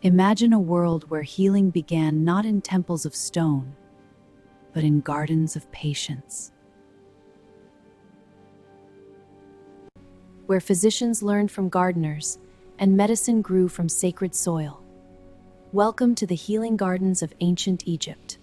Imagine a world where healing began not in temples of stone, but in gardens of patience, where physicians learned from gardeners and medicine grew from sacred soil. Welcome to the healing gardens of ancient Egypt.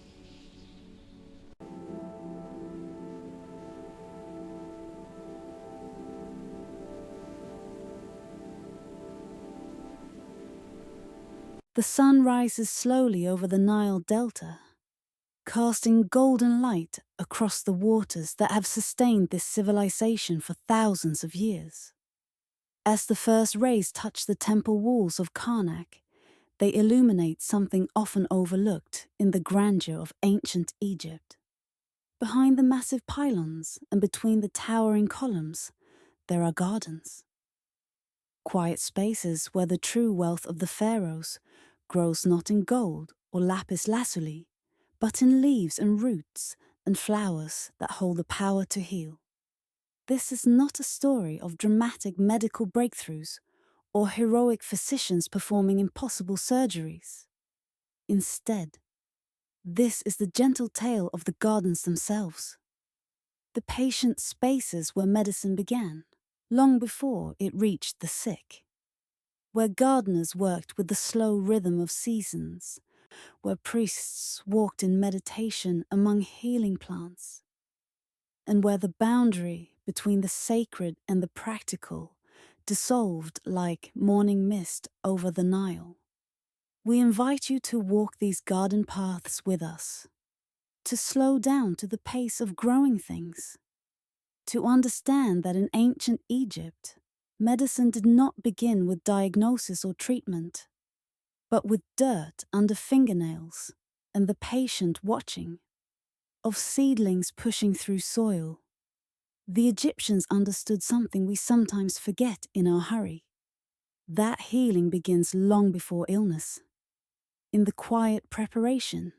The sun rises slowly over the Nile Delta, casting golden light across the waters that have sustained this civilization for thousands of years. As the first rays touch the temple walls of Karnak, they illuminate something often overlooked in the grandeur of ancient Egypt. Behind the massive pylons and between the towering columns, there are gardens. Quiet spaces where the true wealth of the pharaohs grows not in gold or lapis lazuli, but in leaves and roots and flowers that hold the power to heal. This is not a story of dramatic medical breakthroughs or heroic physicians performing impossible surgeries. Instead, this is the gentle tale of the gardens themselves. The patient spaces where medicine began, long before it reached the sick. Where gardeners worked with the slow rhythm of seasons, where priests walked in meditation among healing plants, and where the boundary between the sacred and the practical dissolved like morning mist over the Nile. We invite you to walk these garden paths with us, to slow down to the pace of growing things, to understand that in ancient Egypt, medicine did not begin with diagnosis or treatment, but with dirt under fingernails and the patient watching, of seedlings pushing through soil. The Egyptians understood something we sometimes forget in our hurry. That healing begins long before illness, in the quiet preparation,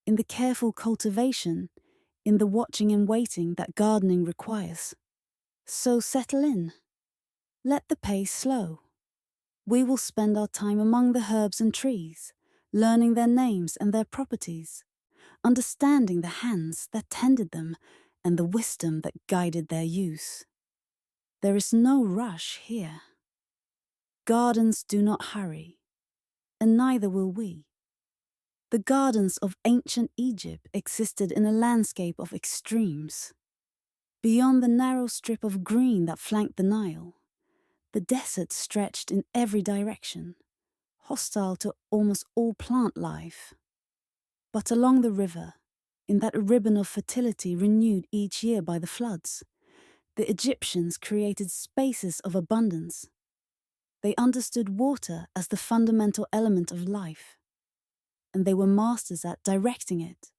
in the careful cultivation, in the watching and waiting that gardening requires. So settle in. Let the pace slow. We will spend our time among the herbs and trees, learning their names and their properties, understanding the hands that tended them and the wisdom that guided their use. There is no rush here. Gardens do not hurry, and neither will we. The gardens of ancient Egypt existed in a landscape of extremes. Beyond the narrow strip of green that flanked the Nile, the desert stretched in every direction, hostile to almost all plant life. But along the river, in that ribbon of fertility renewed each year by the floods, the Egyptians created spaces of abundance. They understood water as the fundamental element of life, and they were masters at directing it,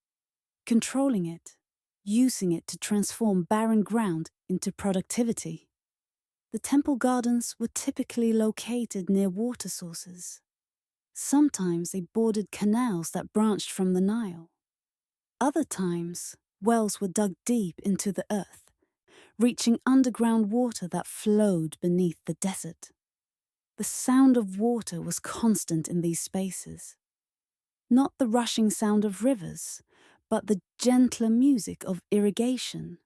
controlling it, using it to transform barren ground into productivity. The temple gardens were typically located near water sources. Sometimes they bordered canals that branched from the Nile. Other times, wells were dug deep into the earth, reaching underground water that flowed beneath the desert. The sound of water was constant in these spaces. Not the rushing sound of rivers, but the gentler music of irrigation.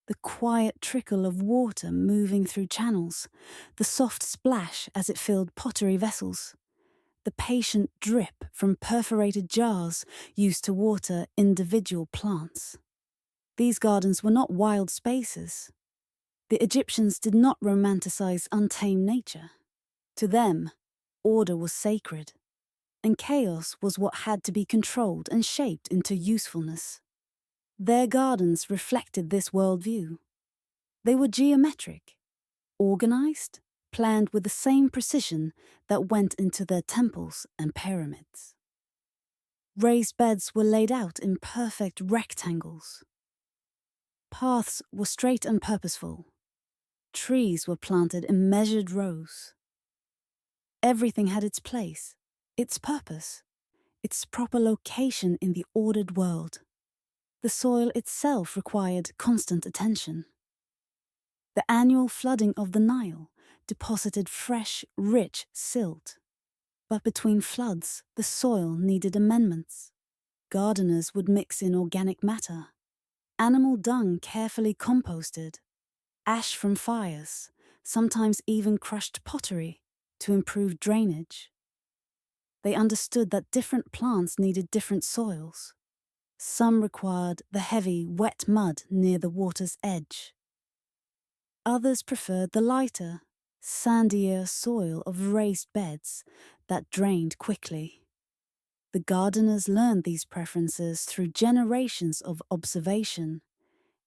The quiet trickle of water moving through channels, the soft splash as it filled pottery vessels, the patient drip from perforated jars used to water individual plants. These gardens were not wild spaces. The Egyptians did not romanticize untamed nature. To them, order was sacred, and chaos was what had to be controlled and shaped into usefulness. Their gardens reflected this worldview. They were geometric, organized, planned with the same precision that went into their temples and pyramids. Raised beds were laid out in perfect rectangles. Paths were straight and purposeful. Trees were planted in measured rows. Everything had its place, its purpose, its proper location in the ordered world. The soil itself required constant attention. The annual flooding of the Nile deposited fresh, rich silt. But between floods, the soil needed amendments. Gardeners would mix in organic matter, animal dung carefully composted, ash from fires, sometimes even crushed pottery to improve drainage. They understood that different plants needed different soils. Some required the heavy, wet mud near the water's edge. Others preferred the lighter, sandier soil of raised beds that drained quickly. The gardeners learned these preferences through generations of observation,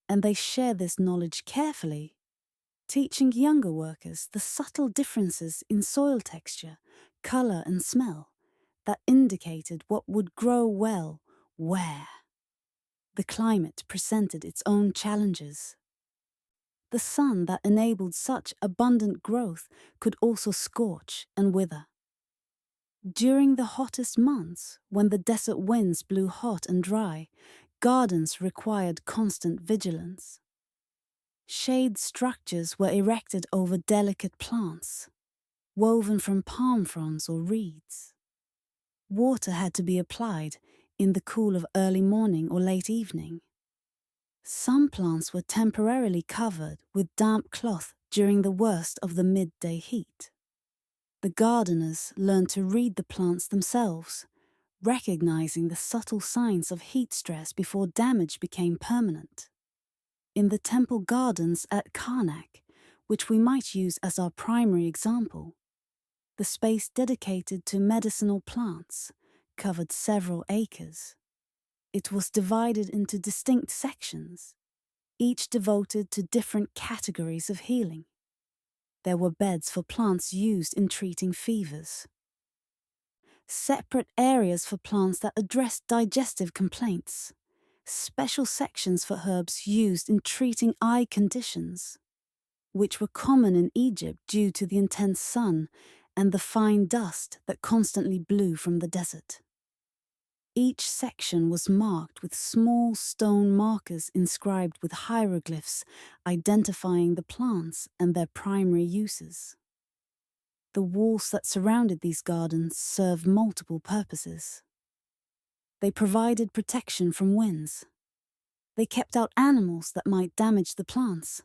and they shared this knowledge carefully, teaching younger workers the subtle differences in soil texture, color, and smell that indicated what would grow well where. The climate presented its own challenges. The sun that enabled such abundant growth could also scorch and wither. During the hottest months, when the desert winds blew hot and dry, gardens required constant vigilance. Shade structures were erected over delicate plants, woven from palm fronds or reeds. Water had to be applied in the cool of early morning or late evening. Some plants were temporarily covered with damp cloth during the worst of the midday heat. The gardeners learned to read the plants themselves, recognizing the subtle signs of heat stress before damage became permanent. In the temple gardens at Karnak, which we might use as our primary example, the space dedicated to medicinal plants covered several acres. It was divided into distinct sections, each devoted to different categories of healing. There were beds for plants used in treating fevers, separate areas for plants that addressed digestive complaints, special sections for herbs used in treating eye conditions, which were common in Egypt due to the intense sun and the fine dust that constantly blew from the desert. Each section was marked with small stone markers inscribed with hieroglyphs identifying the plants and their primary uses. The walls that surrounded these gardens served multiple purposes. They provided protection from winds. They kept out animals that might damage the plants.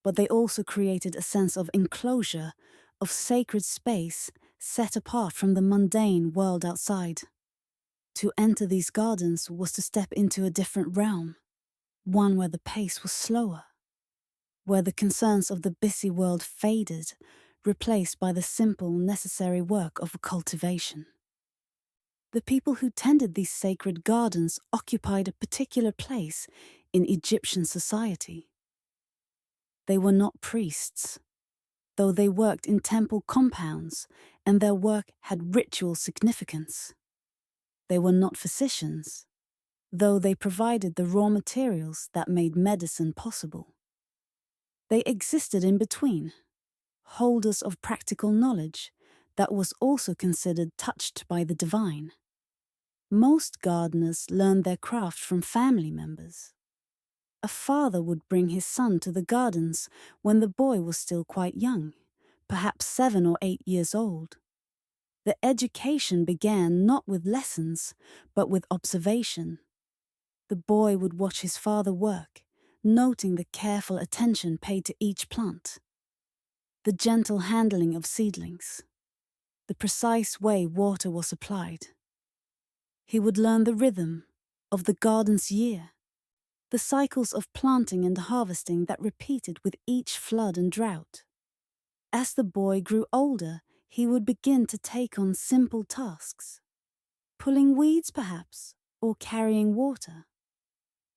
But they also created a sense of enclosure, of sacred space set apart from the mundane world outside. To enter these gardens was to step into a different realm, one where the pace was slower, where the concerns of the busy world faded, replaced by the simple, necessary work of cultivation. The people who tended these sacred gardens occupied a particular place in Egyptian society. They were not priests, though they worked in temple compounds and their work had ritual significance. They were not physicians, though they provided the raw materials that made medicine possible. They existed in between, holders of practical knowledge that was also considered touched by the divine. Most gardeners learned their craft from family members. A father would bring his son to the gardens when the boy was still quite young, perhaps 7 or 8 years old. The education began not with lessons, but with observation. The boy would watch his father work, noting the careful attention paid to each plant, the gentle handling of seedlings, the precise way water was applied. He would learn the rhythm of the garden's year, the cycles of planting and harvesting that repeated with each flood and drought. As the boy grew older, he would begin to take on simple tasks, pulling weeds perhaps, or carrying water.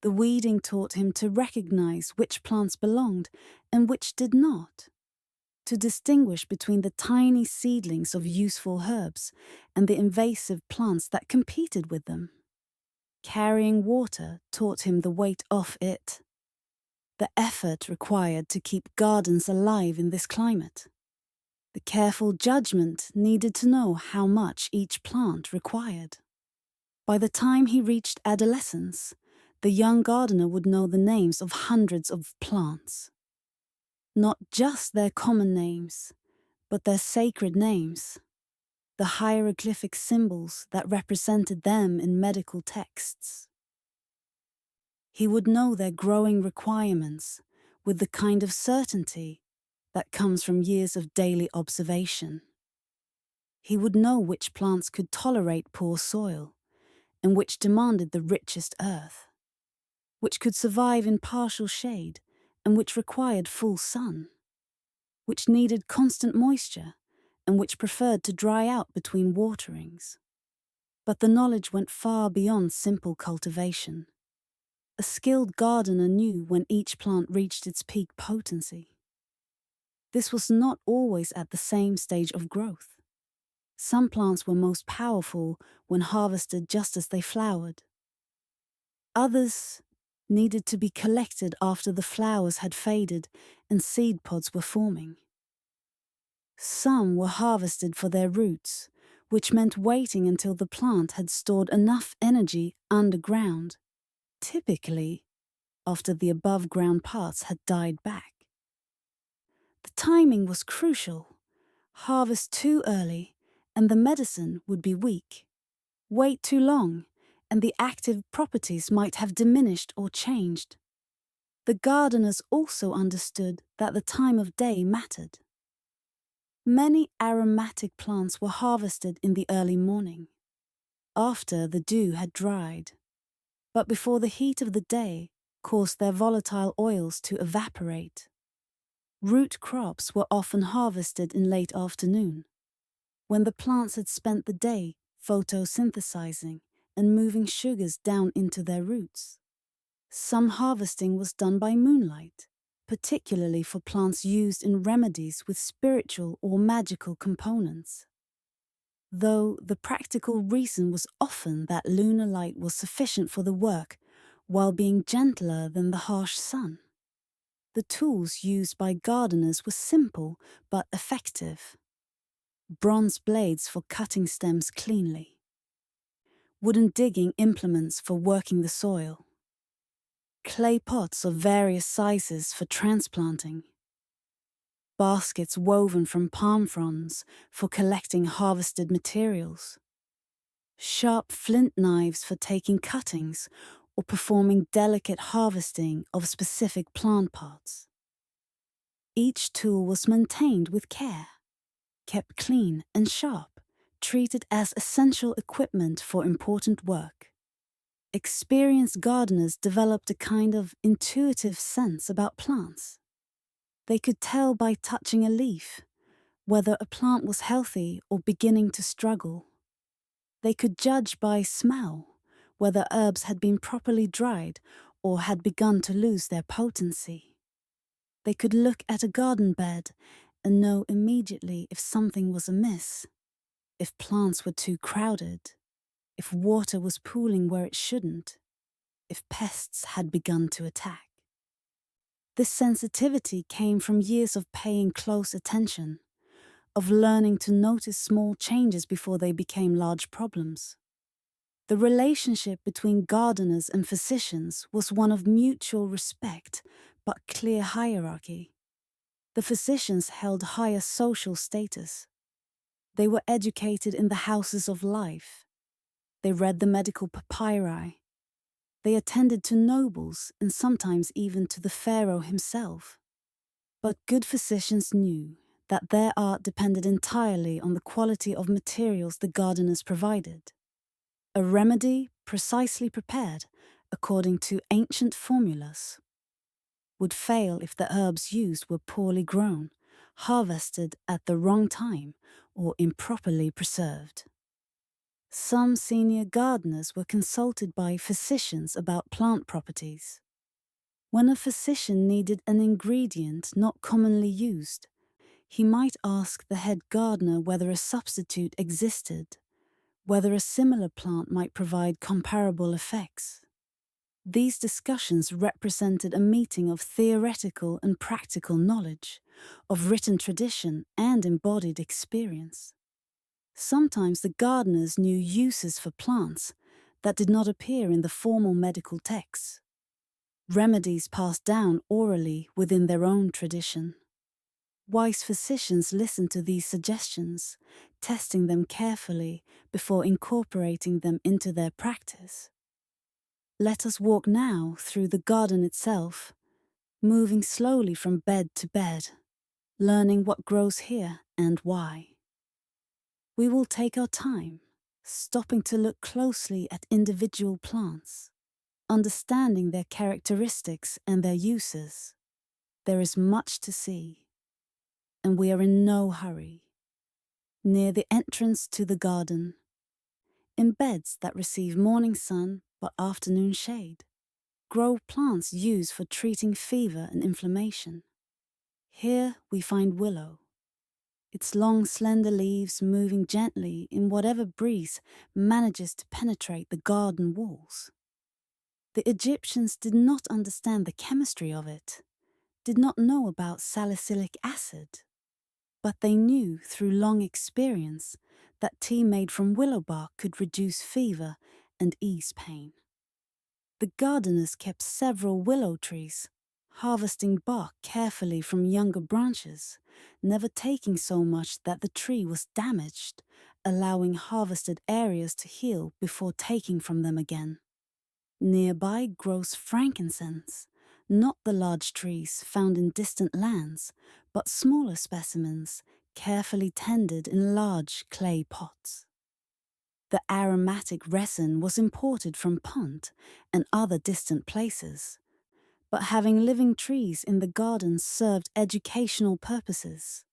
The weeding taught him to recognize which plants belonged and which did not, to distinguish between the tiny seedlings of useful herbs and the invasive plants that competed with them. Carrying water taught him the weight of it, the effort required to keep gardens alive in this climate, the careful judgment needed to know how much each plant required. By the time he reached adolescence, the young gardener would know the names of hundreds of plants. Not just their common names, but their sacred names. the hieroglyphic symbols that represented them in medical texts. He would know their growing requirements with the kind of certainty that comes from years of daily observation. He would know which plants could tolerate poor soil and which demanded the richest earth, which could survive in partial shade and which required full sun, which needed constant moisture and which preferred to dry out between waterings. But the knowledge went far beyond simple cultivation. A skilled gardener knew when each plant reached its peak potency. This was not always at the same stage of growth. Some plants were most powerful when harvested just as they flowered. Others needed to be collected after the flowers had faded and seed pods were forming. Some were harvested for their roots, which meant waiting until the plant had stored enough energy underground, typically after the above-ground parts had died back. The timing was crucial. Harvest too early, and the medicine would be weak. Wait too long, and the active properties might have diminished or changed. The gardeners also understood that the time of day mattered. Many aromatic plants were harvested in the early morning, after the dew had dried, but before the heat of the day caused their volatile oils to evaporate. Root crops were often harvested in late afternoon, when the plants had spent the day photosynthesizing and moving sugars down into their roots. Some harvesting was done by moonlight, particularly for plants used in remedies with spiritual or magical components. Though the practical reason was often that lunar light was sufficient for the work while being gentler than the harsh sun. The tools used by gardeners were simple but effective. Bronze blades for cutting stems cleanly. Wooden digging implements for working the soil. Clay pots of various sizes for transplanting. Baskets woven from palm fronds for collecting harvested materials. Sharp flint knives for taking cuttings or performing delicate harvesting of specific plant parts. Each tool was maintained with care, kept clean and sharp, treated as essential equipment for important work. Experienced gardeners developed a kind of intuitive sense about plants. They could tell by touching a leaf whether a plant was healthy or beginning to struggle. They could judge by smell whether herbs had been properly dried or had begun to lose their potency. They could look at a garden bed and know immediately if something was amiss, if plants were too crowded, if water was pooling where it shouldn't, if pests had begun to attack. This sensitivity came from years of paying close attention, of learning to notice small changes before they became large problems. The relationship between gardeners and physicians was one of mutual respect but clear hierarchy. The physicians held higher social status. They were educated in the houses of life. They read the medical papyri. They attended to nobles and sometimes even to the pharaoh himself. But good physicians knew that their art depended entirely on the quality of materials the gardeners provided. A remedy precisely prepared according to ancient formulas would fail if the herbs used were poorly grown, harvested at the wrong time, or improperly preserved. Some senior gardeners were consulted by physicians about plant properties. When a physician needed an ingredient not commonly used, he might ask the head gardener whether a substitute existed, whether a similar plant might provide comparable effects. These discussions represented a meeting of theoretical and practical knowledge, of written tradition and embodied experience. Sometimes the gardeners knew uses for plants that did not appear in the formal medical texts, remedies passed down orally within their own tradition. Wise physicians listened to these suggestions, testing them carefully before incorporating them into their practice. Let us walk now through the garden itself, moving slowly from bed to bed, learning what grows here and why. We will take our time, stopping to look closely at individual plants, understanding their characteristics and their uses. There is much to see, and we are in no hurry. Near the entrance to the garden, in beds that receive morning sun but afternoon shade, grow plants used for treating fever and inflammation. Here we find willow, its long slender leaves moving gently in whatever breeze manages to penetrate the garden walls. The Egyptians did not understand the chemistry of it, did not know about salicylic acid, but they knew through long experience that tea made from willow bark could reduce fever and ease pain. The gardeners kept several willow trees, harvesting bark carefully from younger branches, never taking so much that the tree was damaged, allowing harvested areas to heal before taking from them again. Nearby grows frankincense, not the large trees found in distant lands, but smaller specimens, carefully tended in large clay pots. The aromatic resin was imported from Punt and other distant places, but having living trees in the gardens served educational purposes,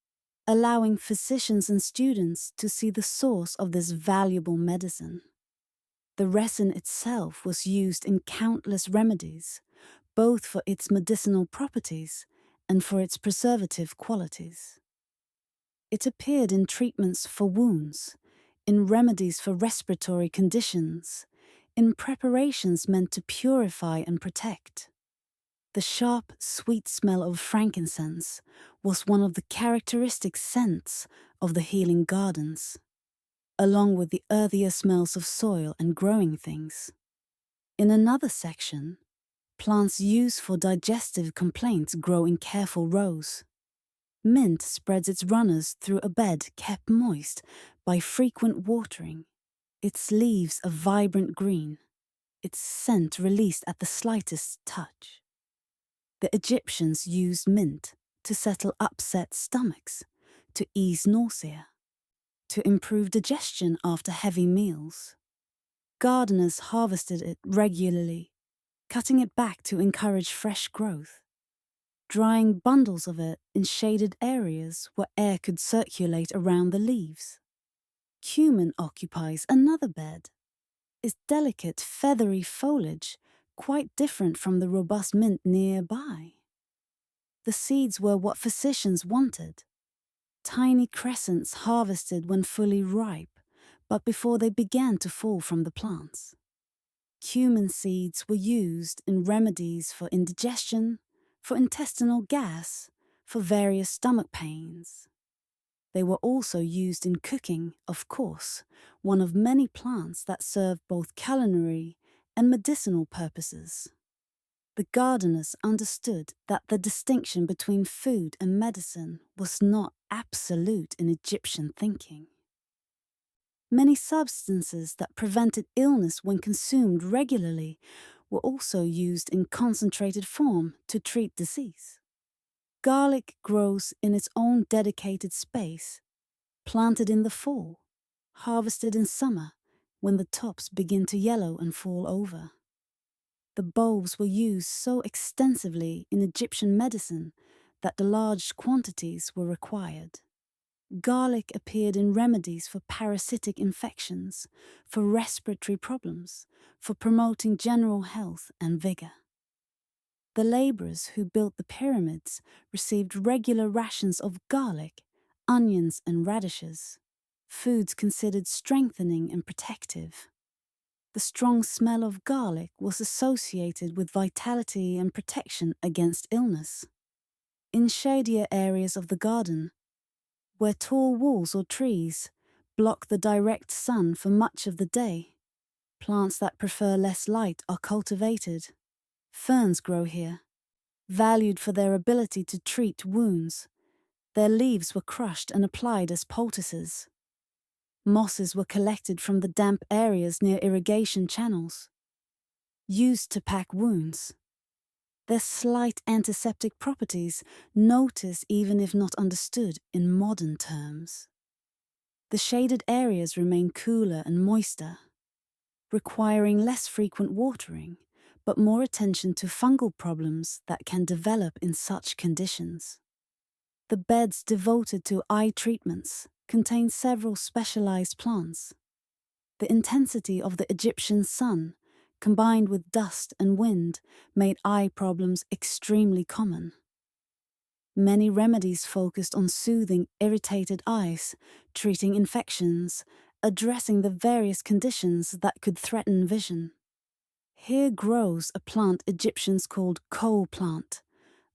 allowing physicians and students to see the source of this valuable medicine. The resin itself was used in countless remedies, both for its medicinal properties and for its preservative qualities. It appeared in treatments for wounds, in remedies for respiratory conditions, in preparations meant to purify and protect. The sharp, sweet smell of frankincense was one of the characteristic scents of the healing gardens, along with the earthier smells of soil and growing things. In another section, plants used for digestive complaints grow in careful rows. Mint spreads its runners through a bed kept moist by frequent watering, its leaves a vibrant green, its scent released at the slightest touch. The Egyptians used mint to settle upset stomachs, to ease nausea, to improve digestion after heavy meals. Gardeners harvested it regularly, cutting it back to encourage fresh growth, drying bundles of it in shaded areas where air could circulate around the leaves. Cumin occupies another bed, its delicate, feathery foliage quite different from the robust mint nearby. The seeds were what physicians wanted, tiny crescents harvested when fully ripe, but before they began to fall from the plants. Cumin seeds were used in remedies for indigestion, for intestinal gas, for various stomach pains. They were also used in cooking, of course, one of many plants that serve both culinary and medicinal purposes. The gardeners understood that the distinction between food and medicine was not absolute in Egyptian thinking. Many substances that prevented illness when consumed regularly were also used in concentrated form to treat disease. Garlic grows in its own dedicated space, planted in the fall, harvested in summer when the tops begin to yellow and fall over. The bulbs were used so extensively in Egyptian medicine that the large quantities were required. Garlic appeared in remedies for parasitic infections, for respiratory problems, for promoting general health and vigor. The laborers who built the pyramids received regular rations of garlic, onions, and radishes, foods considered strengthening and protective. The strong smell of garlic was associated with vitality and protection against illness. In shadier areas of the garden, where tall walls or trees block the direct sun for much of the day, plants that prefer less light are cultivated. Ferns grow here, valued for their ability to treat wounds. Their leaves were crushed and applied as poultices. Mosses were collected from the damp areas near irrigation channels, used to pack wounds. Their slight antiseptic properties noticed even if not understood in modern terms. The shaded areas remain cooler and moister, requiring less frequent watering, but more attention to fungal problems that can develop in such conditions. The beds devoted to eye treatments contain several specialized plants. The intensity of the Egyptian sun, combined with dust and wind, made eye problems extremely common. Many remedies focused on soothing irritated eyes, treating infections, addressing the various conditions that could threaten vision. Here grows a plant Egyptians called kohl plant,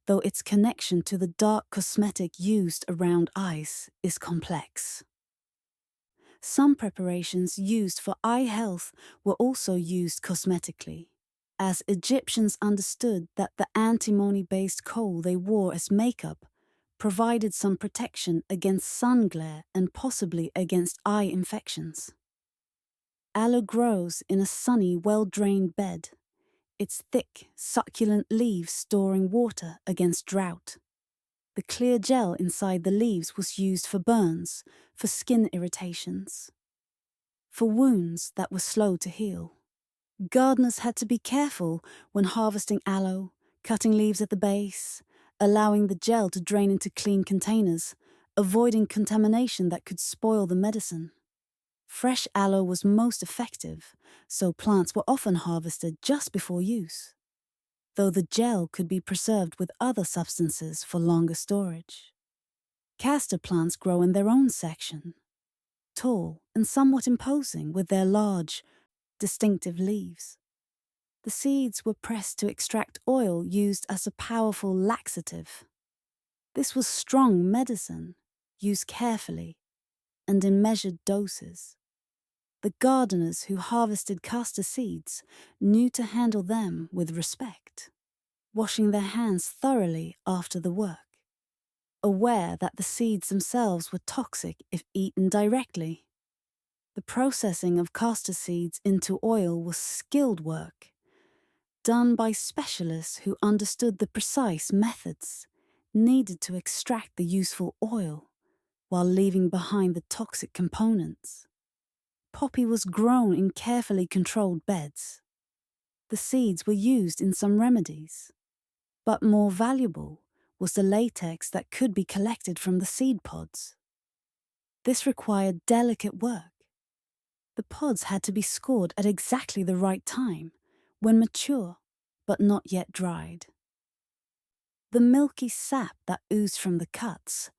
though its connection to the dark cosmetic used around eyes is complex. Some preparations used for eye health were also used cosmetically, as Egyptians understood that the antimony-based kohl they wore as makeup provided some protection against sun glare and possibly against eye infections. Aloe grows in a sunny, well-drained bed, its thick, succulent leaves storing water against drought. The clear gel inside the leaves was used for burns, for skin irritations, for wounds that were slow to heal. Gardeners had to be careful when harvesting aloe, cutting leaves at the base, allowing the gel to drain into clean containers, avoiding contamination that could spoil the medicine. Fresh aloe was most effective, so plants were often harvested just before use, though the gel could be preserved with other substances for longer storage. Castor plants grow in their own section, tall and somewhat imposing with their large, distinctive leaves. The seeds were pressed to extract oil used as a powerful laxative. This was strong medicine, used carefully and in measured doses. The gardeners who harvested castor seeds knew to handle them with respect, washing their hands thoroughly after the work, aware that the seeds themselves were toxic if eaten directly. The processing of castor seeds into oil was skilled work, done by specialists who understood the precise methods needed to extract the useful oil while leaving behind the toxic components. Poppy was grown in carefully controlled beds. The seeds were used in some remedies, but more valuable was the latex that could be collected from the seed pods. This required delicate work. The pods had to be scored at exactly the right time, when mature, but not yet dried. The milky sap that oozed from the cuts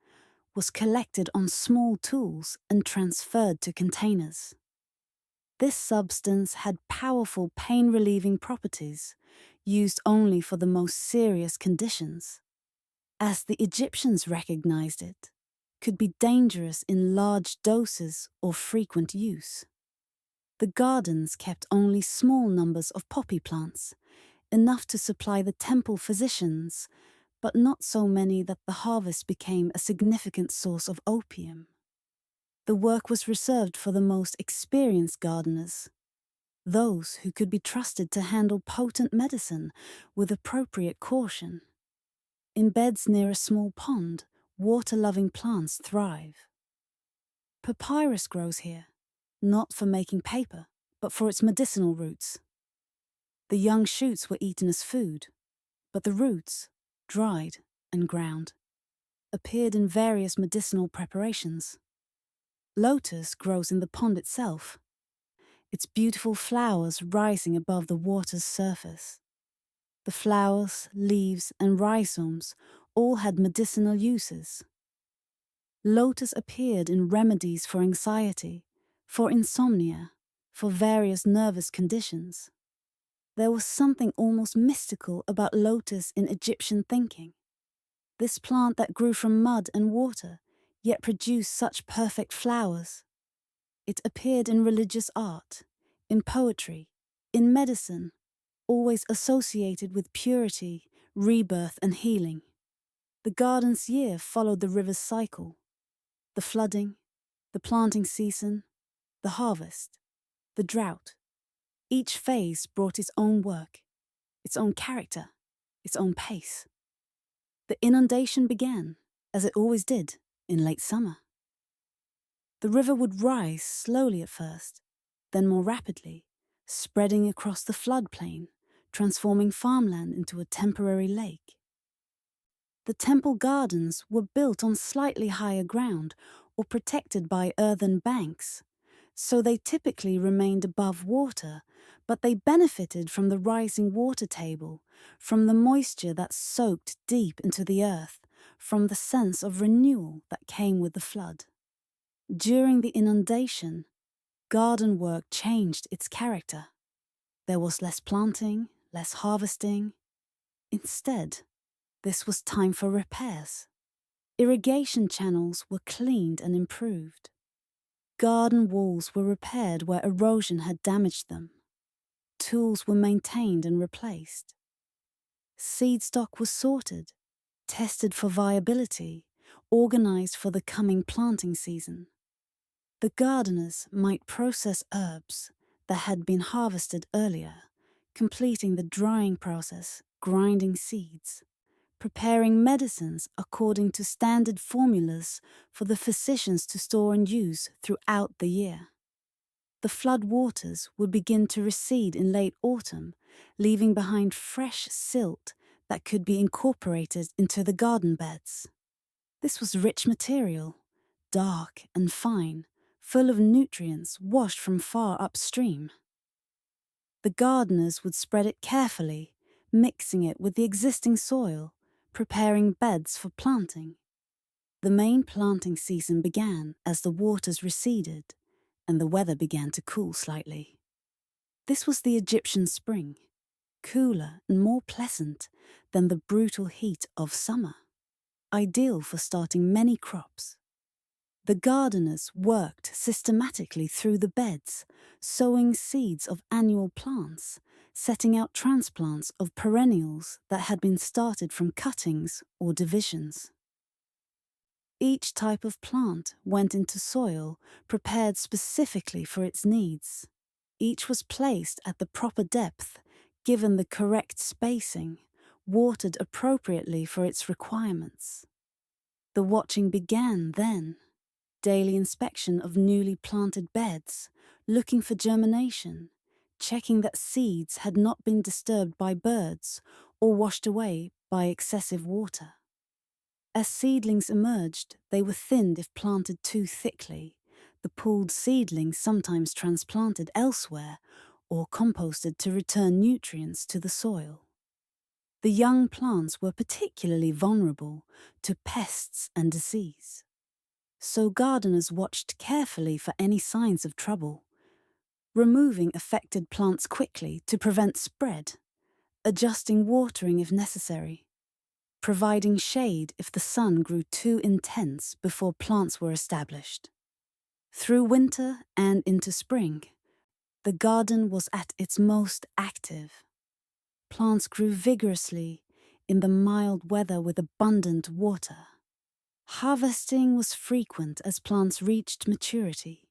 was collected on small tools and transferred to containers. This substance had powerful pain-relieving properties, used only for the most serious conditions. As the Egyptians recognized it, could be dangerous in large doses or frequent use. The gardens kept only small numbers of poppy plants, enough to supply the temple physicians, but not so many that the harvest became a significant source of opium. The work was reserved for the most experienced gardeners, those who could be trusted to handle potent medicine with appropriate caution. In beds near a small pond, water-loving plants thrive. Papyrus grows here, not for making paper, but for its medicinal roots. The young shoots were eaten as food, but the roots, dried and ground, appeared in various medicinal preparations. Lotus grows in the pond itself, its beautiful flowers rising above the water's surface. The flowers, leaves, and rhizomes all had medicinal uses. Lotus appeared in remedies for anxiety, for insomnia, for various nervous conditions. There was something almost mystical about lotus in Egyptian thinking. This plant that grew from mud and water, yet produced such perfect flowers. It appeared in religious art, in poetry, in medicine, always associated with purity, rebirth, and healing. The garden's year followed the river's cycle. The flooding, the planting season, the harvest, the drought. Each phase brought its own work, its own character, its own pace. The inundation began, as it always did, in late summer. The river would rise slowly at first, then more rapidly, spreading across the floodplain, transforming farmland into a temporary lake. The temple gardens were built on slightly higher ground or protected by earthen banks, so they typically remained above water, but they benefited from the rising water table, from the moisture that soaked deep into the earth, from the sense of renewal that came with the flood. During the inundation, garden work changed its character. There was less planting, less harvesting. Instead, this was time for repairs. Irrigation channels were cleaned and improved. Garden walls were repaired where erosion had damaged them. Tools were maintained and replaced. Seed stock was sorted, tested for viability, organized for the coming planting season. The gardeners might process herbs that had been harvested earlier, completing the drying process, grinding seeds, preparing medicines according to standard formulas for the physicians to store and use throughout the year. The flood waters would begin to recede in late autumn, leaving behind fresh silt that could be incorporated into the garden beds. This was rich material, dark and fine, full of nutrients washed from far upstream. The gardeners would spread it carefully, mixing it with the existing soil, preparing beds for planting. The main planting season began as the waters receded and the weather began to cool slightly. This was the Egyptian spring, cooler and more pleasant than the brutal heat of summer, ideal for starting many crops. The gardeners worked systematically through the beds, sowing seeds of annual plants, setting out transplants of perennials that had been started from cuttings or divisions. Each type of plant went into soil prepared specifically for its needs. Each was placed at the proper depth, given the correct spacing, watered appropriately for its requirements. The watching began then. Daily inspection of newly planted beds, looking for germination, checking that seeds had not been disturbed by birds or washed away by excessive water. As seedlings emerged, they were thinned if planted too thickly, the pulled seedlings sometimes transplanted elsewhere or composted to return nutrients to the soil. The young plants were particularly vulnerable to pests and disease. So gardeners watched carefully for any signs of trouble, removing affected plants quickly to prevent spread, adjusting watering if necessary, providing shade if the sun grew too intense before plants were established. Through winter and into spring, the garden was at its most active. Plants grew vigorously in the mild weather with abundant water. Harvesting was frequent as plants reached maturity.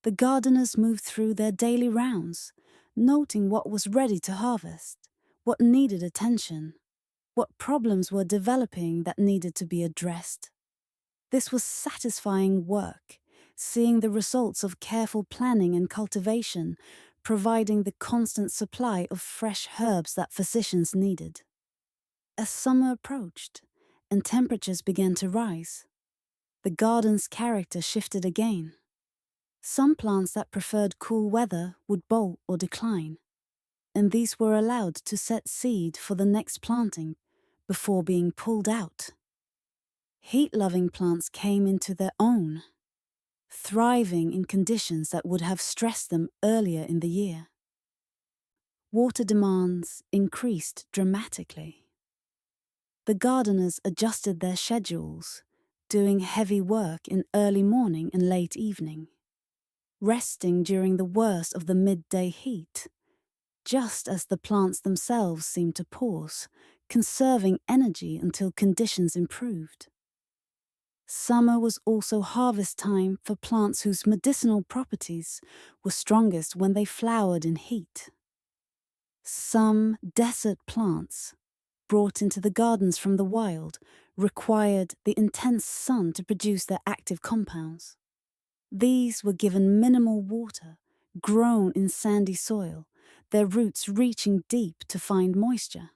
The gardeners moved through their daily rounds, noting what was ready to harvest, what needed attention, what problems were developing that needed to be addressed. This was satisfying work, seeing the results of careful planning and cultivation, providing the constant supply of fresh herbs that physicians needed. As summer approached, and temperatures began to rise, the garden's character shifted again. Some plants that preferred cool weather would bolt or decline, and these were allowed to set seed for the next planting before being pulled out. Heat-loving plants came into their own, thriving in conditions that would have stressed them earlier in the year. Water demands increased dramatically. The gardeners adjusted their schedules, doing heavy work in early morning and late evening, resting during the worst of the midday heat, just as the plants themselves seemed to pause, conserving energy until conditions improved. Summer was also harvest time for plants whose medicinal properties were strongest when they flowered in heat. Some desert plants, brought into the gardens from the wild, required the intense sun to produce their active compounds. These were given minimal water, grown in sandy soil, their roots reaching deep to find moisture.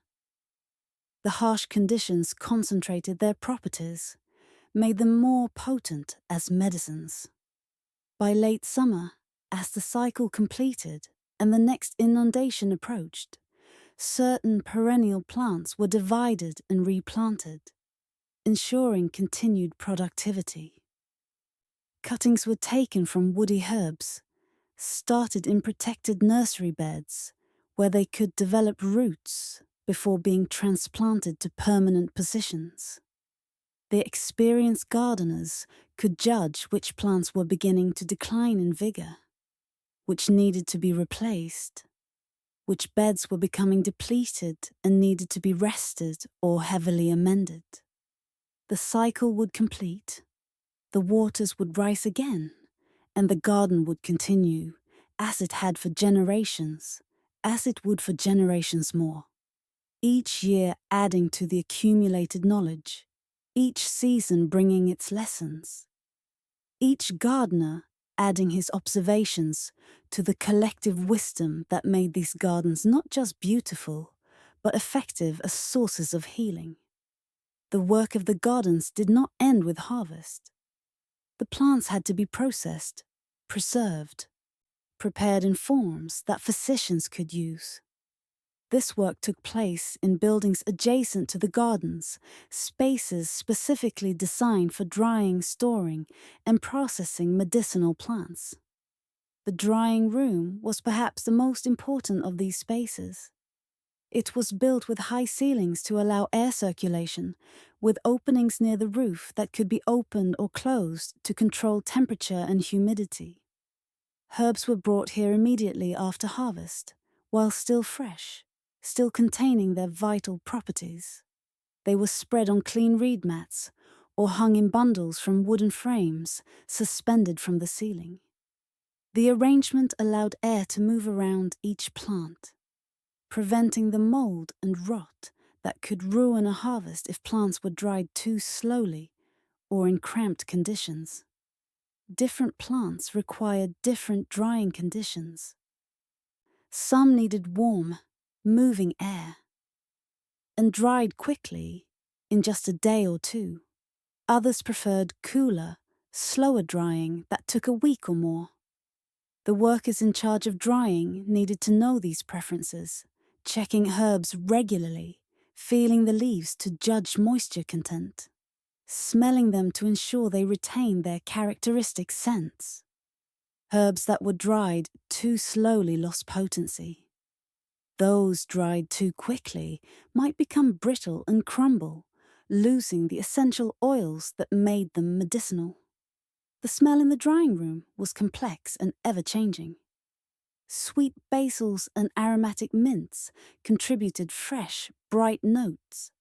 The harsh conditions concentrated their properties, made them more potent as medicines. By late summer, as the cycle completed and the next inundation approached, certain perennial plants were divided and replanted, ensuring continued productivity. Cuttings were taken from woody herbs, started in protected nursery beds where they could develop roots before being transplanted to permanent positions. The experienced gardeners could judge which plants were beginning to decline in vigor, which needed to be replaced, which beds were becoming depleted and needed to be rested or heavily amended. The cycle would complete, the waters would rise again, and the garden would continue, as it had for generations, as it would for generations more. Each year adding to the accumulated knowledge, each season bringing its lessons, each gardener adding his observations to the collective wisdom that made these gardens not just beautiful, but effective as sources of healing. The work of the gardens did not end with harvest. The plants had to be processed, preserved, prepared in forms that physicians could use. This work took place in buildings adjacent to the gardens, spaces specifically designed for drying, storing, and processing medicinal plants. The drying room was perhaps the most important of these spaces. It was built with high ceilings to allow air circulation, with openings near the roof that could be opened or closed to control temperature and humidity. Herbs were brought here immediately after harvest, while still fresh, still containing their vital properties. They were spread on clean reed mats or hung in bundles from wooden frames suspended from the ceiling. The arrangement allowed air to move around each plant, preventing the mold and rot that could ruin a harvest if plants were dried too slowly or in cramped conditions. Different plants required different drying conditions. Some needed warm, moving air, and dried quickly in just a day or two. Others preferred cooler, slower drying that took a week or more. The workers in charge of drying needed to know these preferences, checking herbs regularly, feeling the leaves to judge moisture content, smelling them to ensure they retained their characteristic scents. Herbs that were dried too slowly lost potency. Those dried too quickly might become brittle and crumble, losing the essential oils that made them medicinal. The smell in the drying room was complex and ever-changing. Sweet basils and aromatic mints contributed fresh, bright notes.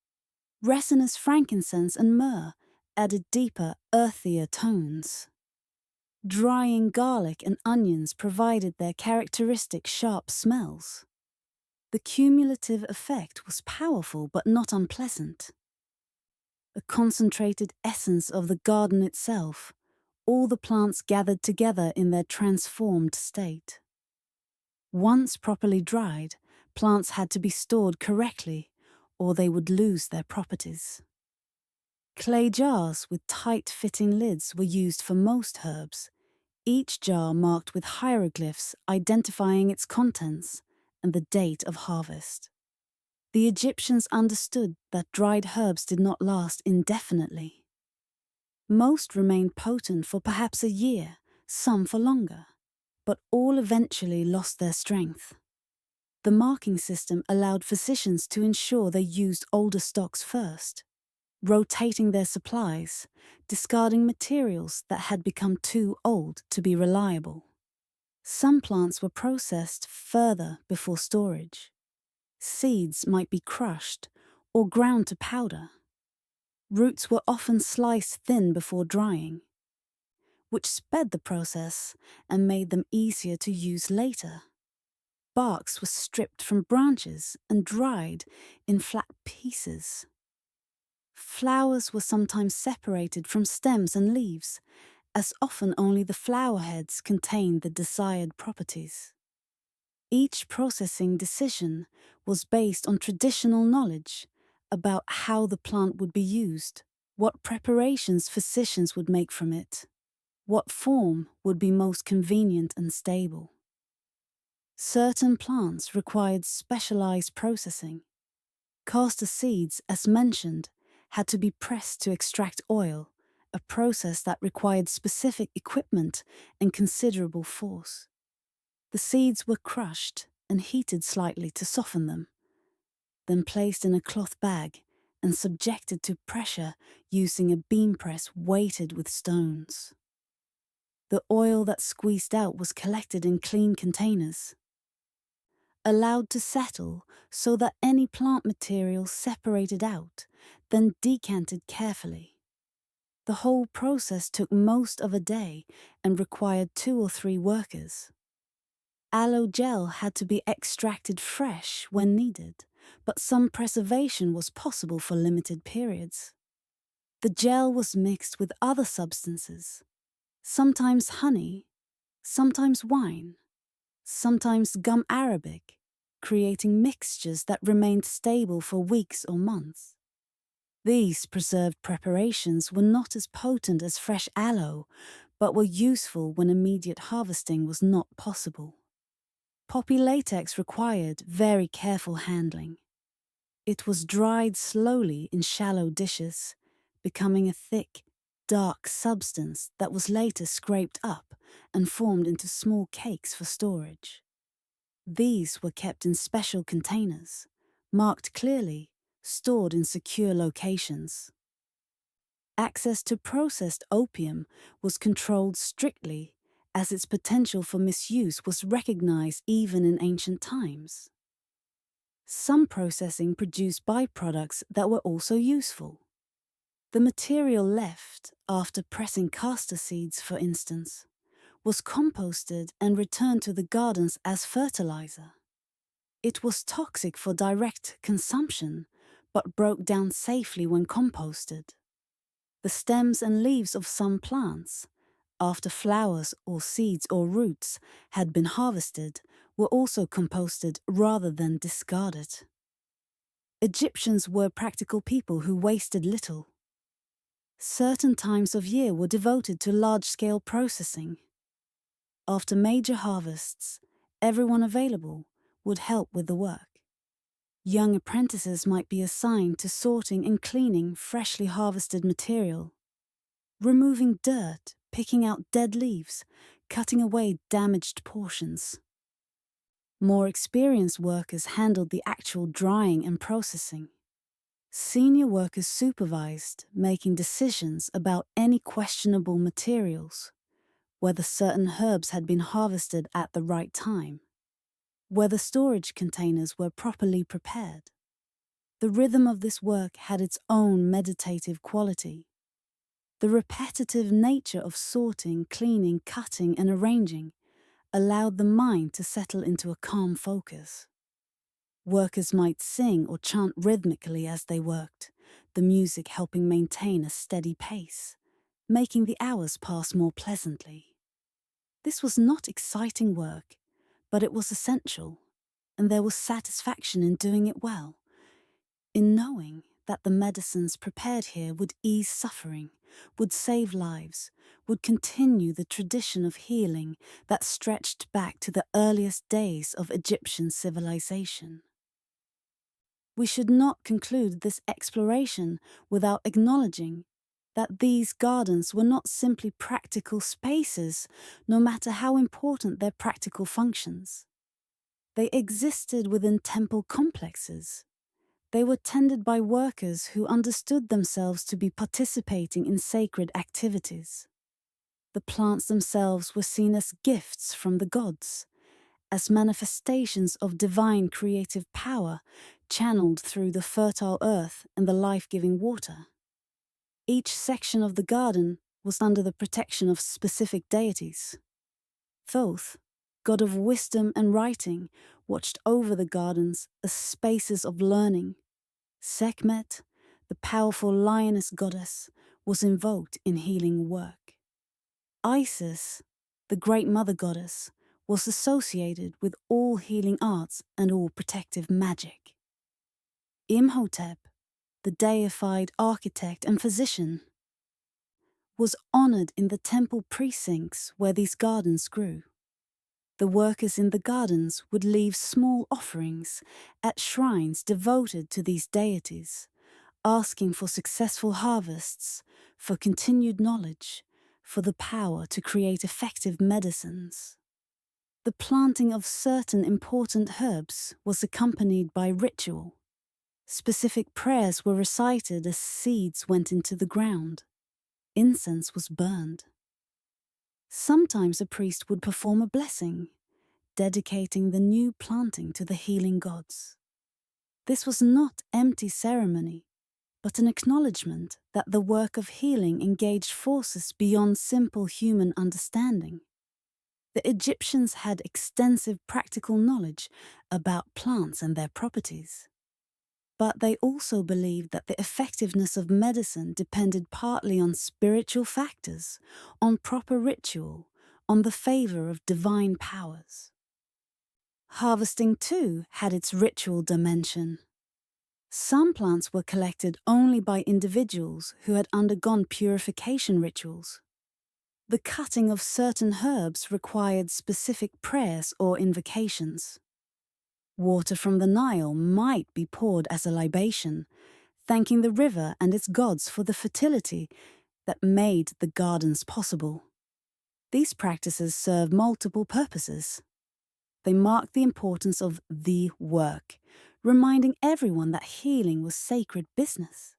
Resinous frankincense and myrrh added deeper, earthier tones. Drying garlic and onions provided their characteristic sharp smells. The cumulative effect was powerful but not unpleasant. The concentrated essence of the garden itself, all the plants gathered together in their transformed state. Once properly dried, plants had to be stored correctly, or they would lose their properties. Clay jars with tight-fitting lids were used for most herbs, each jar marked with hieroglyphs identifying its contents and the date of harvest. The Egyptians understood that dried herbs did not last indefinitely. Most remained potent for perhaps a year, some for longer, but all eventually lost their strength. The marking system allowed physicians to ensure they used older stocks first, rotating their supplies, discarding materials that had become too old to be reliable. Some plants were processed further before storage. Seeds might be crushed or ground to powder. Roots were often sliced thin before drying, which sped the process and made them easier to use later. Barks were stripped from branches and dried in flat pieces. Flowers were sometimes separated from stems and leaves, as often only the flower heads contained the desired properties. Each processing decision was based on traditional knowledge about how the plant would be used, what preparations physicians would make from it, what form would be most convenient and stable. Certain plants required specialized processing. Castor seeds, as mentioned, had to be pressed to extract oil, a process that required specific equipment and considerable force. The seeds were crushed and heated slightly to soften them, then placed in a cloth bag and subjected to pressure using a beam press weighted with stones. The oil that squeezed out was collected in clean containers, allowed to settle so that any plant material separated out, then decanted carefully. The whole process took most of a day and required 2 or 3 workers. Aloe gel had to be extracted fresh when needed, but some preservation was possible for limited periods. The gel was mixed with other substances, sometimes honey, sometimes wine, sometimes gum arabic, creating mixtures that remained stable for weeks or months. These preserved preparations were not as potent as fresh aloe, but were useful when immediate harvesting was not possible. Poppy latex required very careful handling. It was dried slowly in shallow dishes, becoming a thick, dark substance that was later scraped up and formed into small cakes for storage. These were kept in special containers, marked clearly, stored in secure locations. Access to processed opium was controlled strictly, as its potential for misuse was recognized even in ancient times. Some processing produced byproducts that were also useful. The material left after pressing castor seeds, for instance, was composted and returned to the gardens as fertilizer. It was toxic for direct consumption, but broke down safely when composted. The stems and leaves of some plants, after flowers or seeds or roots had been harvested, were also composted rather than discarded. Egyptians were practical people who wasted little. Certain times of year were devoted to large-scale processing. After major harvests, everyone available would help with the work. Young apprentices might be assigned to sorting and cleaning freshly harvested material, removing dirt, picking out dead leaves, cutting away damaged portions. More experienced workers handled the actual drying and processing. Senior workers supervised making decisions about any questionable materials, whether certain herbs had been harvested at the right time, whether storage containers were properly prepared. The rhythm of this work had its own meditative quality. The repetitive nature of sorting, cleaning, cutting, and arranging allowed the mind to settle into a calm focus. Workers might sing or chant rhythmically as they worked, the music helping maintain a steady pace, making the hours pass more pleasantly. This was not exciting work, but it was essential, and there was satisfaction in doing it well, in knowing that the medicines prepared here would ease suffering, would save lives, would continue the tradition of healing that stretched back to the earliest days of Egyptian civilization. We should not conclude this exploration without acknowledging that these gardens were not simply practical spaces, no matter how important their practical functions. They existed within temple complexes. They were tended by workers who understood themselves to be participating in sacred activities. The plants themselves were seen as gifts from the gods, as manifestations of divine creative power channeled through the fertile earth and the life-giving water. Each section of the garden was under the protection of specific deities. Thoth, god of wisdom and writing, watched over the gardens as spaces of learning. Sekhmet, the powerful lioness goddess, was invoked in healing work. Isis, the great mother goddess, was associated with all healing arts and all protective magic. Imhotep, the deified architect and physician, was honored in the temple precincts where these gardens grew. The workers in the gardens would leave small offerings at shrines devoted to these deities, asking for successful harvests, for continued knowledge, for the power to create effective medicines. The planting of certain important herbs was accompanied by ritual. Specific prayers were recited as seeds went into the ground. Incense was burned. Sometimes a priest would perform a blessing, dedicating the new planting to the healing gods. This was not empty ceremony, but an acknowledgement that the work of healing engaged forces beyond simple human understanding. The Egyptians had extensive practical knowledge about plants and their properties. But they also believed that the effectiveness of medicine depended partly on spiritual factors, on proper ritual, on the favor of divine powers. Harvesting, too, had its ritual dimension. Some plants were collected only by individuals who had undergone purification rituals. The cutting of certain herbs required specific prayers or invocations. Water from the Nile might be poured as a libation, thanking the river and its gods for the fertility that made the gardens possible. These practices serve multiple purposes. They mark the importance of the work, reminding everyone that healing was sacred business.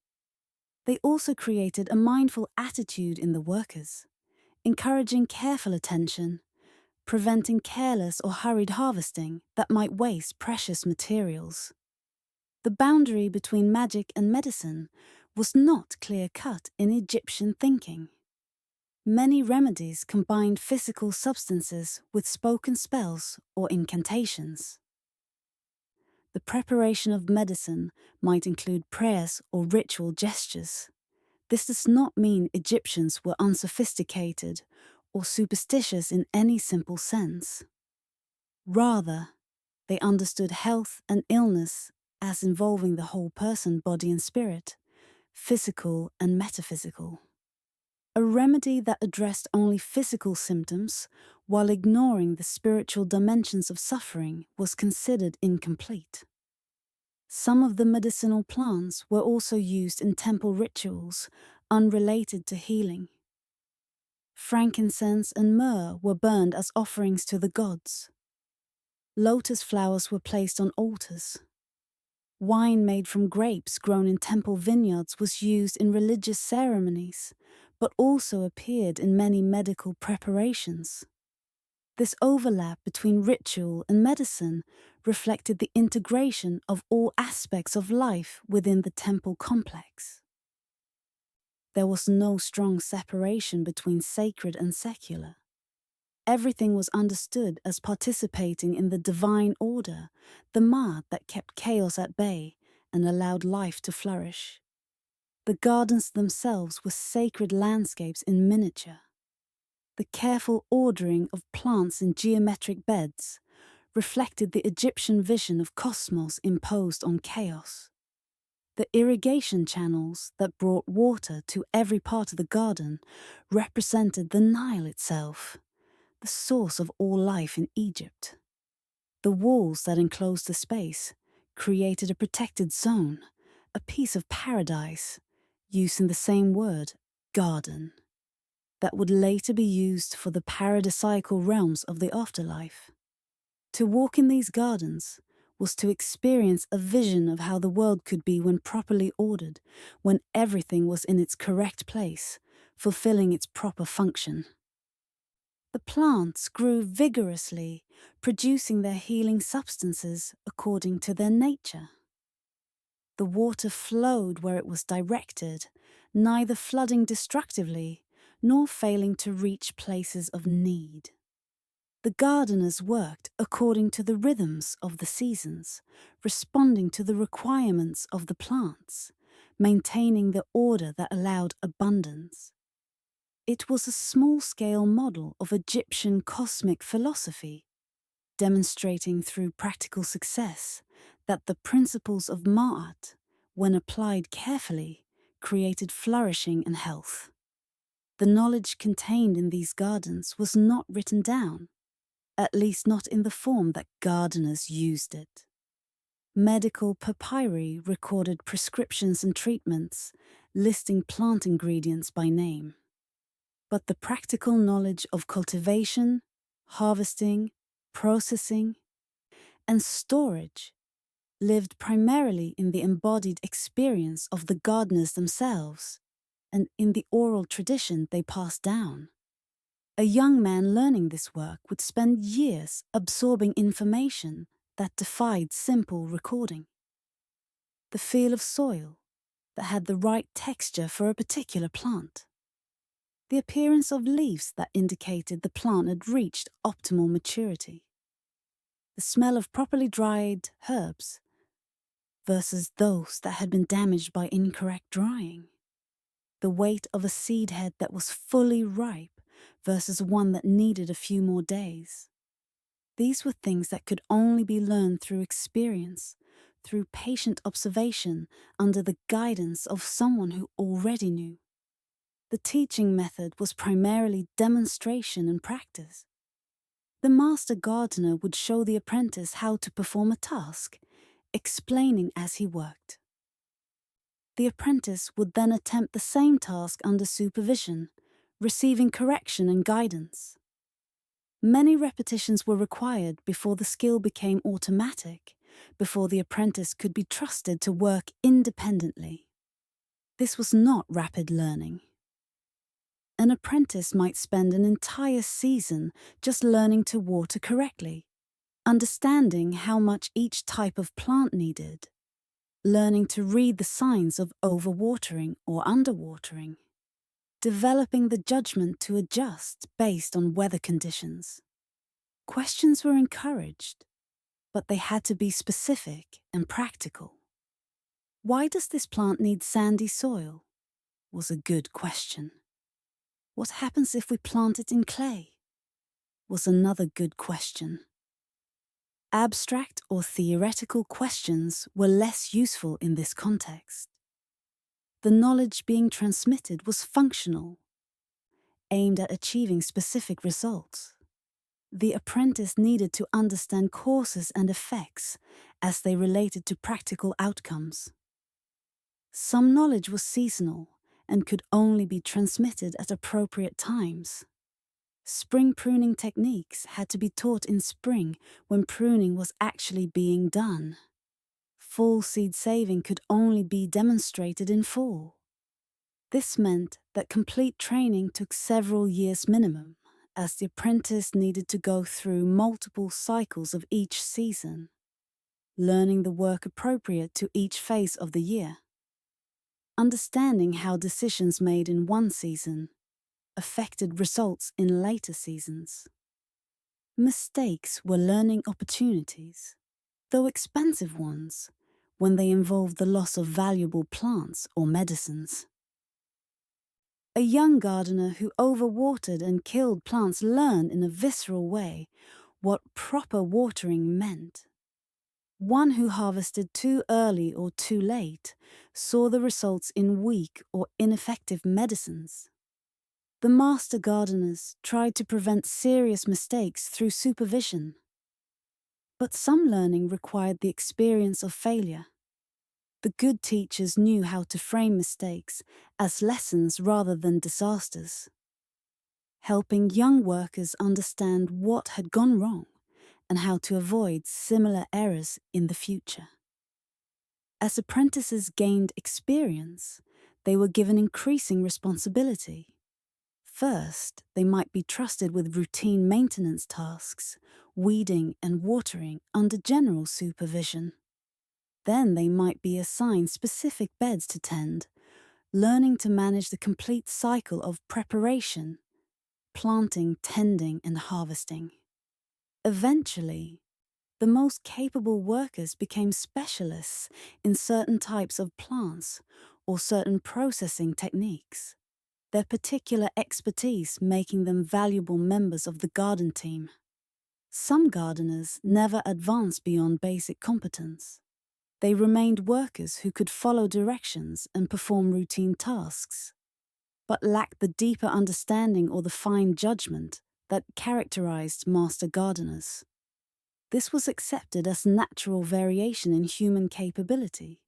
They also created a mindful attitude in the workers, encouraging careful attention, preventing careless or hurried harvesting that might waste precious materials. The boundary between magic and medicine was not clear-cut in Egyptian thinking. Many remedies combined physical substances with spoken spells or incantations. The preparation of medicine might include prayers or ritual gestures. This does not mean Egyptians were unsophisticated or superstitious in any simple sense. Rather, they understood health and illness as involving the whole person, body and spirit, physical and metaphysical. A remedy that addressed only physical symptoms while ignoring the spiritual dimensions of suffering was considered incomplete. Some of the medicinal plants were also used in temple rituals unrelated to healing. Frankincense and myrrh were burned as offerings to the gods. Lotus flowers were placed on altars. Wine made from grapes grown in temple vineyards was used in religious ceremonies, but also appeared in many medical preparations. This overlap between ritual and medicine reflected the integration of all aspects of life within the temple complex. There was no strong separation between sacred and secular. Everything was understood as participating in the divine order, the ma'at that kept chaos at bay and allowed life to flourish. The gardens themselves were sacred landscapes in miniature. The careful ordering of plants in geometric beds reflected the Egyptian vision of cosmos imposed on chaos. The irrigation channels that brought water to every part of the garden represented the Nile itself, the source of all life in Egypt. The walls that enclosed the space created a protected zone, a piece of paradise, using the same word, garden, that would later be used for the paradisiacal realms of the afterlife. To walk in these gardens was to experience a vision of how the world could be when properly ordered, when everything was in its correct place, fulfilling its proper function. The plants grew vigorously, producing their healing substances according to their nature. The water flowed where it was directed, neither flooding destructively nor failing to reach places of need. The gardeners worked according to the rhythms of the seasons, responding to the requirements of the plants, maintaining the order that allowed abundance. It was a small-scale model of Egyptian cosmic philosophy, demonstrating through practical success that the principles of Ma'at, when applied carefully, created flourishing and health. The knowledge contained in these gardens was not written down, at least not in the form that gardeners used it. Medical papyri recorded prescriptions and treatments, listing plant ingredients by name. But the practical knowledge of cultivation, harvesting, processing, and storage lived primarily in the embodied experience of the gardeners themselves and in the oral tradition they passed down. A young man learning this work would spend years absorbing information that defied simple recording. The feel of soil that had the right texture for a particular plant. The appearance of leaves that indicated the plant had reached optimal maturity. The smell of properly dried herbs versus those that had been damaged by incorrect drying. The weight of a seed head that was fully ripe versus one that needed a few more days. These were things that could only be learned through experience, through patient observation under the guidance of someone who already knew. The teaching method was primarily demonstration and practice. The master gardener would show the apprentice how to perform a task, explaining as he worked. The apprentice would then attempt the same task under supervision, receiving correction and guidance. Many repetitions were required before the skill became automatic, before the apprentice could be trusted to work independently. This was not rapid learning. An apprentice might spend an entire season just learning to water correctly, understanding how much each type of plant needed, learning to read the signs of overwatering or underwatering, developing the judgment to adjust based on weather conditions. Questions were encouraged, but they had to be specific and practical. Why does this plant need sandy soil? Was a good question. What happens if we plant it in clay? Was another good question. Abstract or theoretical questions were less useful in this context. The knowledge being transmitted was functional, aimed at achieving specific results. The apprentice needed to understand causes and effects as they related to practical outcomes. Some knowledge was seasonal and could only be transmitted at appropriate times. Spring pruning techniques had to be taught in spring when pruning was actually being done. Fall seed saving could only be demonstrated in fall. This meant that complete training took several years minimum, as the apprentice needed to go through multiple cycles of each season, learning the work appropriate to each phase of the year. Understanding how decisions made in one season affected results in later seasons. Mistakes were learning opportunities, though expensive ones, when they involved the loss of valuable plants or medicines. A young gardener who overwatered and killed plants learned in a visceral way what proper watering meant. One who harvested too early or too late saw the results in weak or ineffective medicines. The master gardeners tried to prevent serious mistakes through supervision. But some learning required the experience of failure. The good teachers knew how to frame mistakes as lessons rather than disasters, helping young workers understand what had gone wrong and how to avoid similar errors in the future. As apprentices gained experience, they were given increasing responsibility. First, they might be trusted with routine maintenance tasks, weeding and watering under general supervision. Then they might be assigned specific beds to tend, learning to manage the complete cycle of preparation, planting, tending, and harvesting. Eventually, the most capable workers became specialists in certain types of plants or certain processing techniques, their particular expertise making them valuable members of the garden team. Some gardeners never advanced beyond basic competence. They remained workers who could follow directions and perform routine tasks, but lacked the deeper understanding or the fine judgment that characterized master gardeners. This was accepted as natural variation in human capability.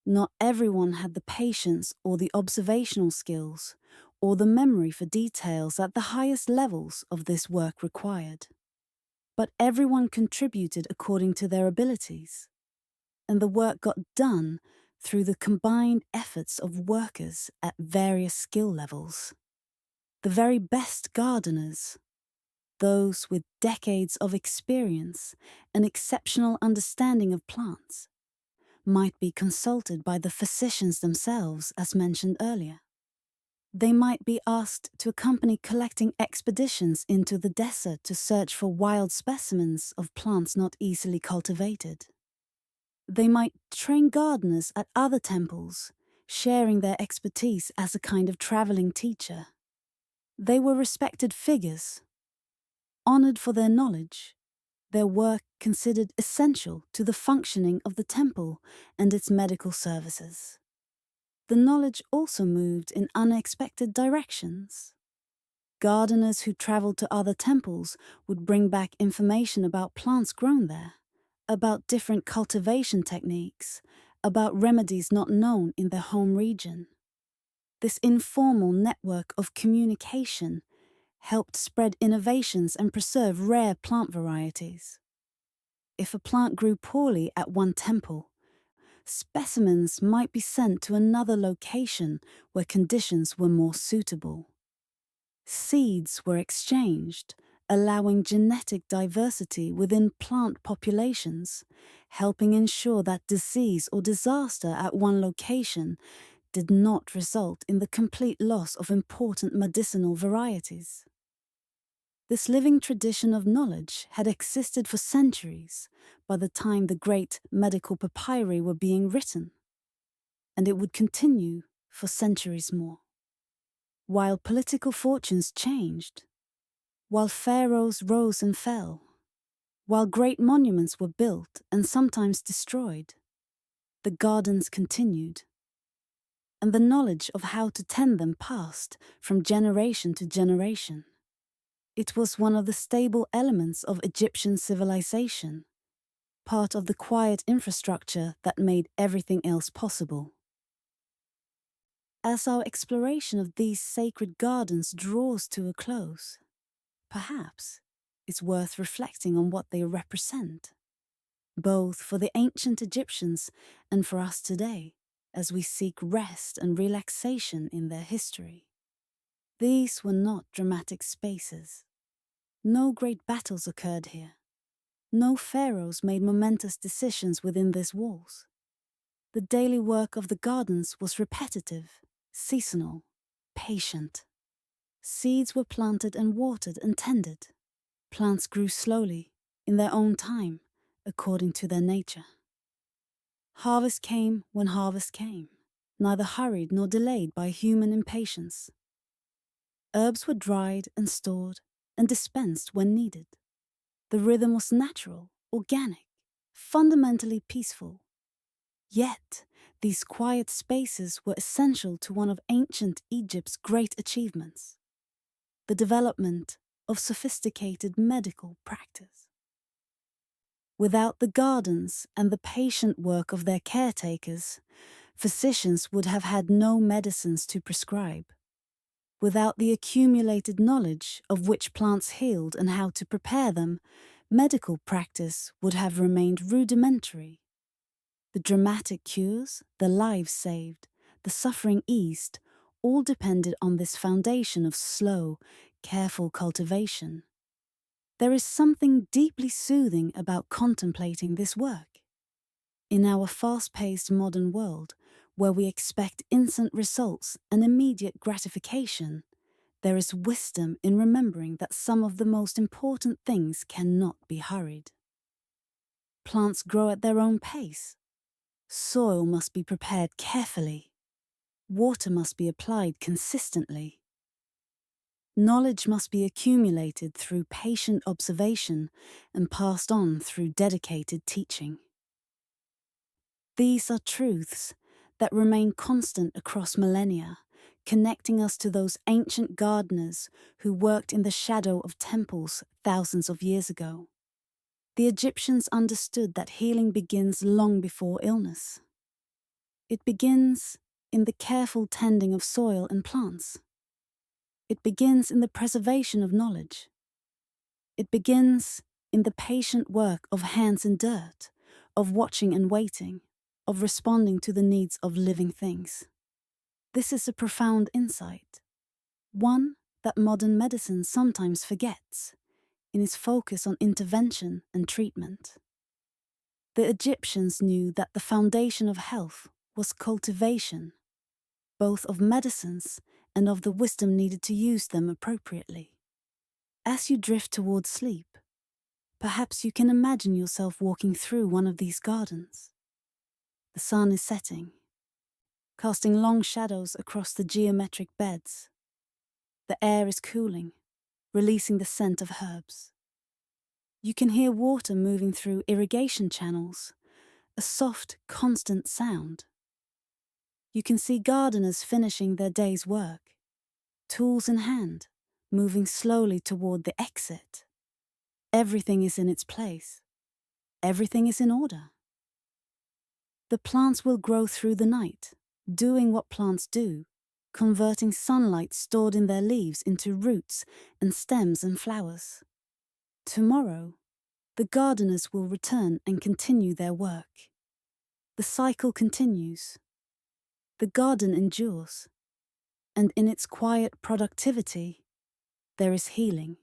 Not everyone had the patience or the observational skills or the memory for details at the highest levels of this work required. But everyone contributed according to their abilities, and the work got done through the combined efforts of workers at various skill levels. The very best gardeners, those with decades of experience and exceptional understanding of plants, might be consulted by the physicians themselves, as mentioned earlier. They might be asked to accompany collecting expeditions into the desert to search for wild specimens of plants not easily cultivated. They might train gardeners at other temples, sharing their expertise as a kind of traveling teacher. They were respected figures, honored for their knowledge, their work considered essential to the functioning of the temple and its medical services. The knowledge also moved in unexpected directions. Gardeners who traveled to other temples would bring back information about plants grown there, about different cultivation techniques, about remedies not known in their home region. This informal network of communication helped spread innovations and preserve rare plant varieties. If a plant grew poorly at one temple, specimens might be sent to another location where conditions were more suitable. Seeds were exchanged, allowing genetic diversity within plant populations, helping ensure that disease or disaster at one location did not result in the complete loss of important medicinal varieties. This living tradition of knowledge had existed for centuries by the time the great medical papyri were being written, and it would continue for centuries more. While political fortunes changed, while pharaohs rose and fell, while great monuments were built and sometimes destroyed, the gardens continued, and the knowledge of how to tend them passed from generation to generation. It was one of the stable elements of Egyptian civilization, part of the quiet infrastructure that made everything else possible. As our exploration of these sacred gardens draws to a close, perhaps it's worth reflecting on what they represent, both for the ancient Egyptians and for us today, as we seek rest and relaxation in their history. These were not dramatic spaces. No great battles occurred here. No pharaohs made momentous decisions within these walls. The daily work of the gardens was repetitive, seasonal, patient. Seeds were planted and watered and tended. Plants grew slowly, in their own time, according to their nature. Harvest came when harvest came, neither hurried nor delayed by human impatience. Herbs were dried and stored and dispensed when needed. The rhythm was natural, organic, fundamentally peaceful. Yet, these quiet spaces were essential to one of ancient Egypt's great achievements, the development of sophisticated medical practice. Without the gardens and the patient work of their caretakers, physicians would have had no medicines to prescribe. Without the accumulated knowledge of which plants healed and how to prepare them, medical practice would have remained rudimentary. The dramatic cures, the lives saved, the suffering eased, all depended on this foundation of slow, careful cultivation. There is something deeply soothing about contemplating this work. In our fast-paced modern world, where we expect instant results and immediate gratification, there is wisdom in remembering that some of the most important things cannot be hurried. Plants grow at their own pace. Soil must be prepared carefully. Water must be applied consistently. Knowledge must be accumulated through patient observation and passed on through dedicated teaching. These are truths that remain constant across millennia, connecting us to those ancient gardeners who worked in the shadow of temples thousands of years ago. The Egyptians understood that healing begins long before illness. It begins in the careful tending of soil and plants. It begins in the preservation of knowledge. It begins in the patient work of hands in dirt, of watching and waiting, of responding to the needs of living things. This is a profound insight, one that modern medicine sometimes forgets in its focus on intervention and treatment. The Egyptians knew that the foundation of health was cultivation, both of medicines and of the wisdom needed to use them appropriately. As you drift towards sleep, perhaps you can imagine yourself walking through one of these gardens. The sun is setting, casting long shadows across the geometric beds. The air is cooling, releasing the scent of herbs. You can hear water moving through irrigation channels, a soft, constant sound. You can see gardeners finishing their day's work, tools in hand, moving slowly toward the exit. Everything is in its place. Everything is in order. The plants will grow through the night, doing what plants do, converting sunlight stored in their leaves into roots and stems and flowers. Tomorrow, the gardeners will return and continue their work. The cycle continues. The garden endures, and in its quiet productivity, there is healing.